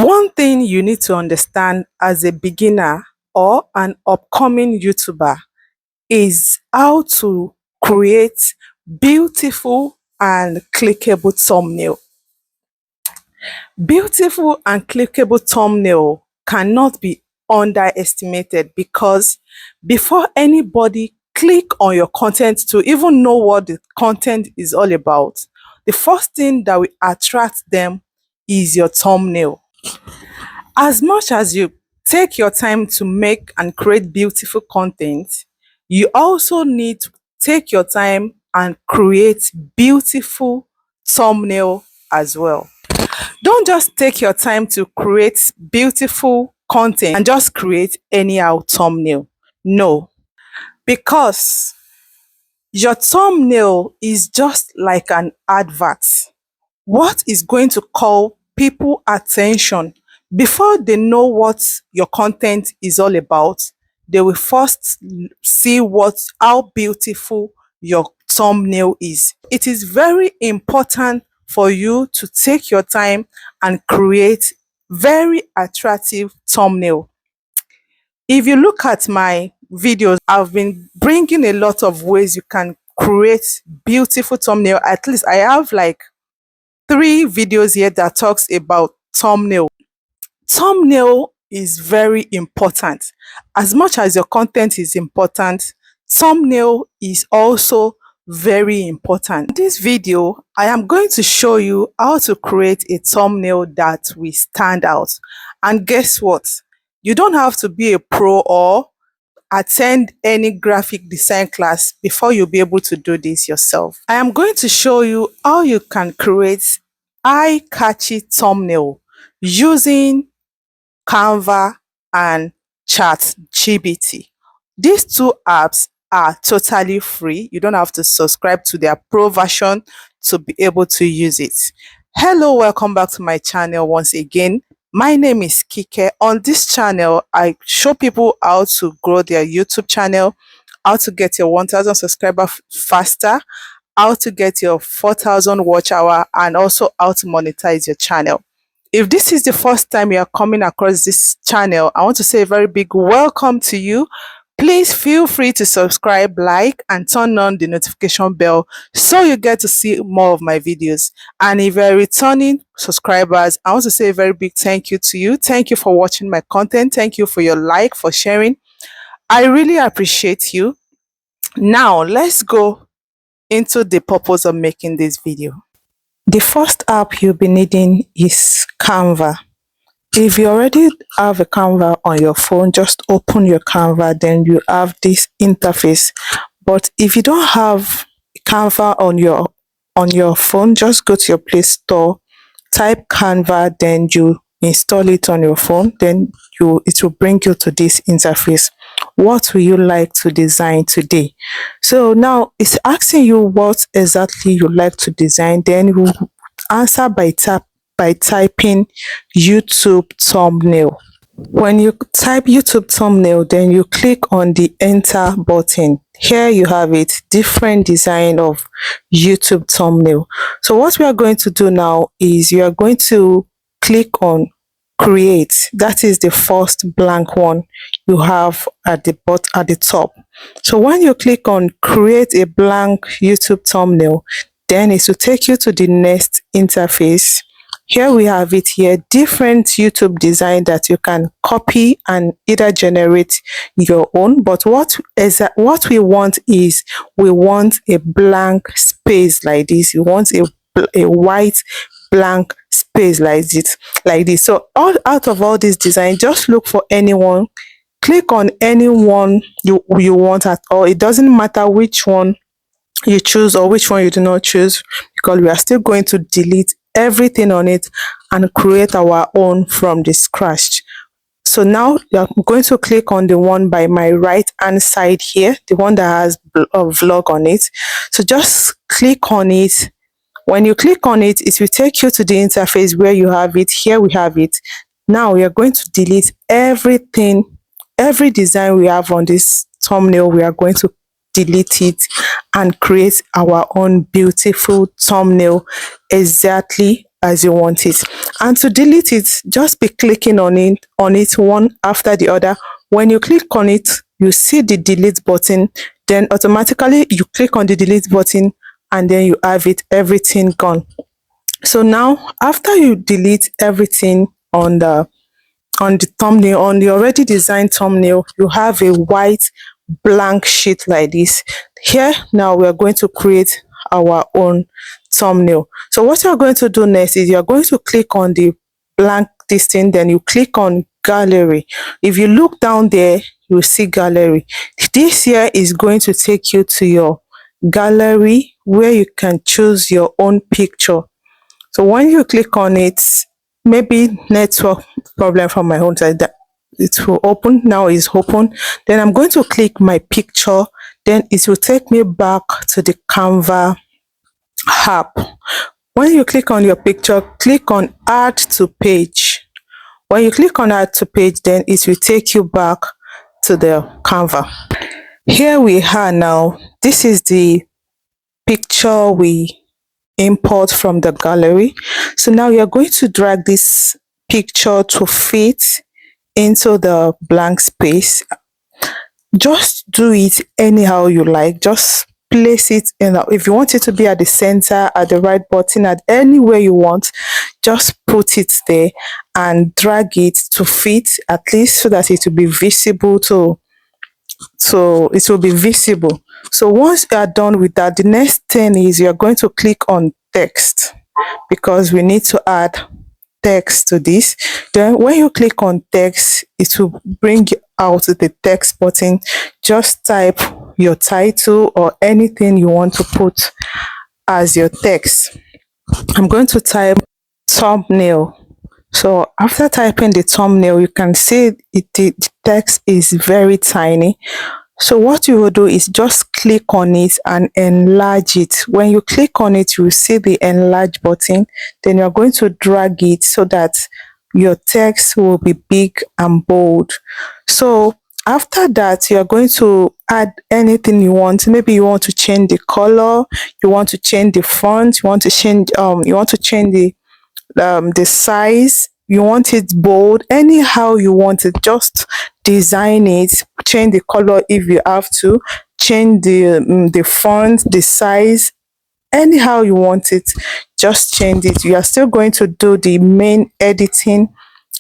One thing you need to understand as a beginner or an upcoming YouTuber is how to create beautiful and clickable thumbnail. Beautiful and clickable thumbnail cannot be underestimated because before anybody click on your content to even know what the content is all about, the first thing that will attract them is your thumbnail. As much as you take your time to make and create beautiful content, you also need to take your time and create beautiful thumbnail as well. Don't just take your time to create beautiful content and just create anyhow thumbnail. No, because your thumbnail is just like an advert. What is going to call people attention before they know what your content is all about? They will first see how beautiful your thumbnail is. It is very important for you to take your time and create very attractive thumbnail. If you look at my videos, I've been bringing a lot of ways you can create beautiful thumbnail. At least I have like 3 videos here that talks about thumbnail. Thumbnail is very important. As much as your content is important, thumbnail is also very important. In this video, I am going to show you how to create a thumbnail that will stand out. And guess what? You don't have to be a pro or attend any graphic design class before you'll be able to do this yourself. I am going to show you how you can create eye-catchy thumbnail using Canva and ChatGPT. These 2 apps are totally free. You don't have to subscribe to their pro version to be able to use it. Hello, welcome back to my channel once again. My name is Kike. On this channel, I show people how to grow their YouTube channel, how to get your 1,000 subscribers faster, how to get your 4,000 watch hour, and also how to monetize your channel. If this is the first time you are coming across this channel, I want to say a very big welcome to you. Please feel free to subscribe, like, and turn on the notification bell so you get to see more of my videos. And if you're returning subscribers, I want to say a very big thank you to you. Thank you for watching my content. Thank you for your like, for sharing. I really appreciate you. Now, let's go into the purpose of making this video. The first app you'll be needing is Canva. If you already have a Canva on your phone, just open your Canva, then you have this interface. But if you don't have Canva on your phone, just go to your Play Store, type Canva, then you install it on your phone, then it will bring you to this interface. What will you like to design today? So now it's asking you what exactly you like to design, then you answer by typing YouTube thumbnail. When you type YouTube thumbnail, then you click on the enter button. Here you have it, different design of YouTube thumbnail. So what we are going to do now is you are going to click on create. That is the first blank one you have at the top. So when you click on create a blank YouTube thumbnail, then it will take you to the next interface. Here we have it here, different YouTube design that you can copy and either generate your own. But what we want is we want a blank space like this. We want a white blank space like this. So out of all this design, just look for anyone, click on anyone you want at all. It doesn't matter which one you choose or which one you do not choose, because we are still going to delete everything on it and create our own from the scratch. So now you're going to click on the one by my right hand side here, the one that has a vlog on it. So just click on it. When you click on it, it will take you to the interface where you have it. Here we have it. Now we are going to delete everything, every design we have on this thumbnail. We are going to delete it and create our own beautiful thumbnail exactly as you want it. And to delete it, just be clicking on it one after the other. When you click on it, you see the delete button, then automatically you click on the delete button, and then you have it everything gone. So now after you delete everything on the thumbnail, on the already designed thumbnail, you have a white blank sheet like this. Here now we are going to create our own thumbnail. So what you're going to do next is you're going to click on the blank this thing, then you click on gallery. If you look down there, you'll see gallery. This here is going to take you to your gallery where you can choose your own picture. So when you click on it, maybe network problem from my own side, that it will open. Now it's open. Then I'm going to click my picture. Then it will take me back to the Canva app. When you click on your picture, click on add to page. When you click on add to page, then it will take you back to the Canva. Here we are now. This is the picture we import from the gallery. So now you're going to drag this picture to fit into the blank space. Just do it anyhow you like. Just place it in. If you want it to be at the center, at the right button, at anywhere you want, just put it there and drag it to fit, at least so that it will be visible so it will be visible. So once you are done with that, the next thing is you're going to click on text, because we need to add text to this. Then when you click on text, it will bring out the text button. Just type your title or anything you want to put as your text. I'm going to type thumbnail. So after typing the thumbnail, you can see the text is very tiny. So what you will do is just click on it and enlarge it. When you click on it, you will see the enlarge button. Then you're going to drag it so that your text will be big and bold. So after that, you're going to add anything you want. Maybe you want to change the color, you want to change the font, you want to change the size, you want it bold, anyhow you want it. Just design it, change the color if you have to, change the font, the size, anyhow you want it. Just change it. You are still going to do the main editing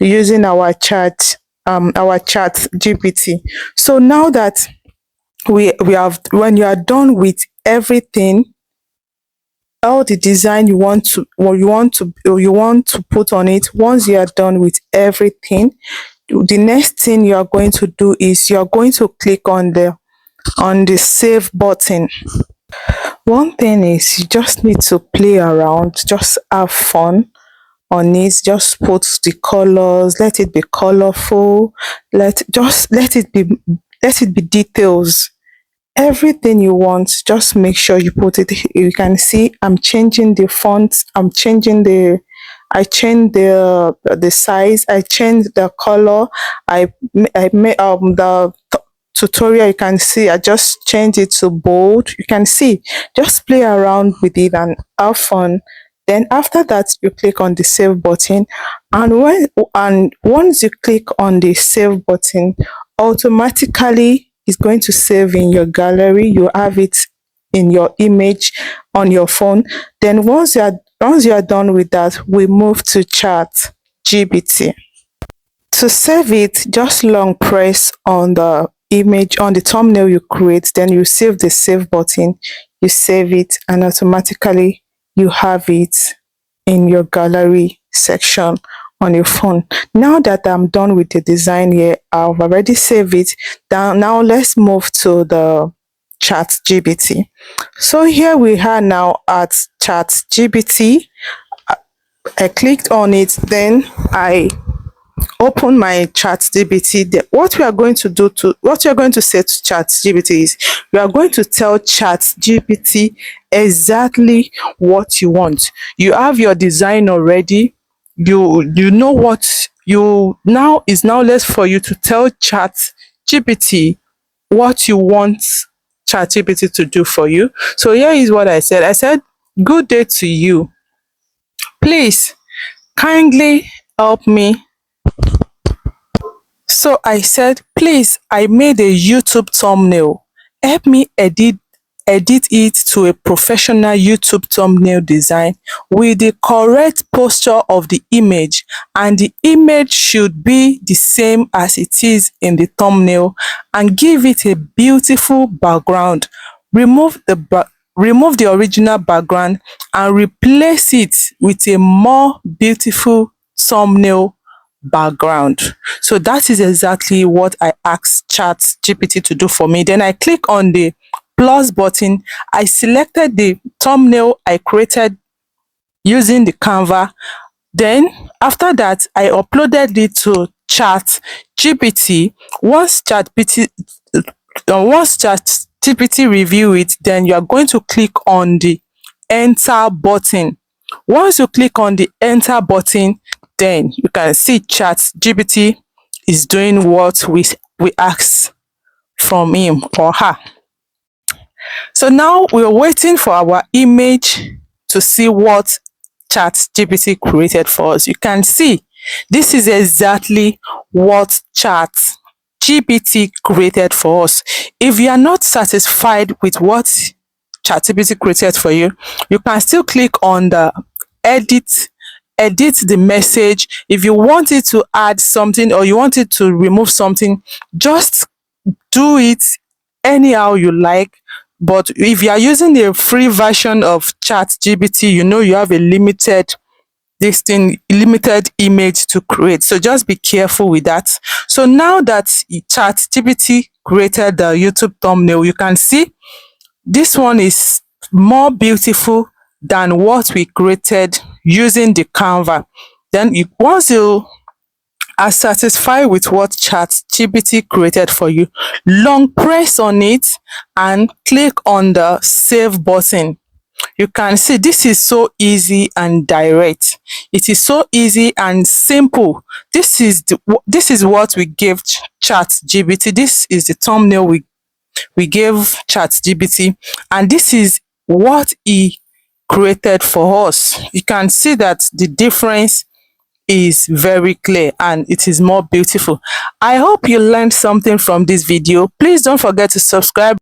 using our chat GPT. So now that we have, when you are done with everything, all the design you want to put on it, once you are done with everything, the next thing you are going to do is you are going to click on the save button. One thing is you just need to play around, just have fun on it. Just put the colors, let it be colorful, let it be details. Everything you want, just make sure you put it. You can see I'm changing the font, I changed the size, I changed the color, I made the tutorial. You can see I just changed it to bold. You can see, just play around with it and have fun. Then after that, you click on the save button, and once you click on the save button, automatically it's going to save in your gallery. You have it in your image on your phone. Then once you are done with that, we move to chat GPT. To save it, just long press on the image, on the thumbnail you create, then you save the save button, you save it, and automatically you have it in your gallery section on your phone. Now that I'm done with the design here, I've already saved it. Now let's move to the chat GPT. So here we are now at chat GPT. I clicked on it, then I open my chat GPT. What you're going to say to chat GPT is you are going to tell chat GPT exactly what you want. You have your design already. You know what you now is now less for you to tell chat GPT what you want chat GPT to do for you. So here is what I said. I said, good day to you. Please kindly help me. So I said, please, I made a YouTube thumbnail. Help me edit it to a professional YouTube thumbnail design with the correct posture of the image, and the image should be the same as it is in the thumbnail, and give it a beautiful background. Remove remove the original background and replace it with a more beautiful thumbnail background. So that is exactly what I asked ChatGPT to do for me. Then I click on the plus button. I selected the thumbnail I created using the Canva. Then after that, I uploaded it to ChatGPT. Once ChatGPT review it, then you are going to click on the enter button. Once you click on the enter button, then you can see ChatGPT is doing what we asked from him or her. So now we're waiting for our image to see what ChatGPT created for us. You can see this is exactly what ChatGPT created for us. If you are not satisfied with what ChatGPT created for you, you can still click on the edit the message. If you wanted to add something or you wanted to remove something, just do it anyhow you like. But if you are using the free version of ChatGPT, you know you have a limited image to create. So just be careful with that. So now that ChatGPT created the YouTube thumbnail, you can see this one is more beautiful than what we created using the Canva. Then once you are satisfied with what ChatGPT created for you, long press on it and click on the save button. You can see this is so easy and direct. It is so easy and simple. This is what we gave ChatGPT. This is the thumbnail we gave ChatGPT, and this is what he created for us. You can see that the difference is very clear and it is more beautiful. I hope you learned something from this video. Please don't forget to subscribe.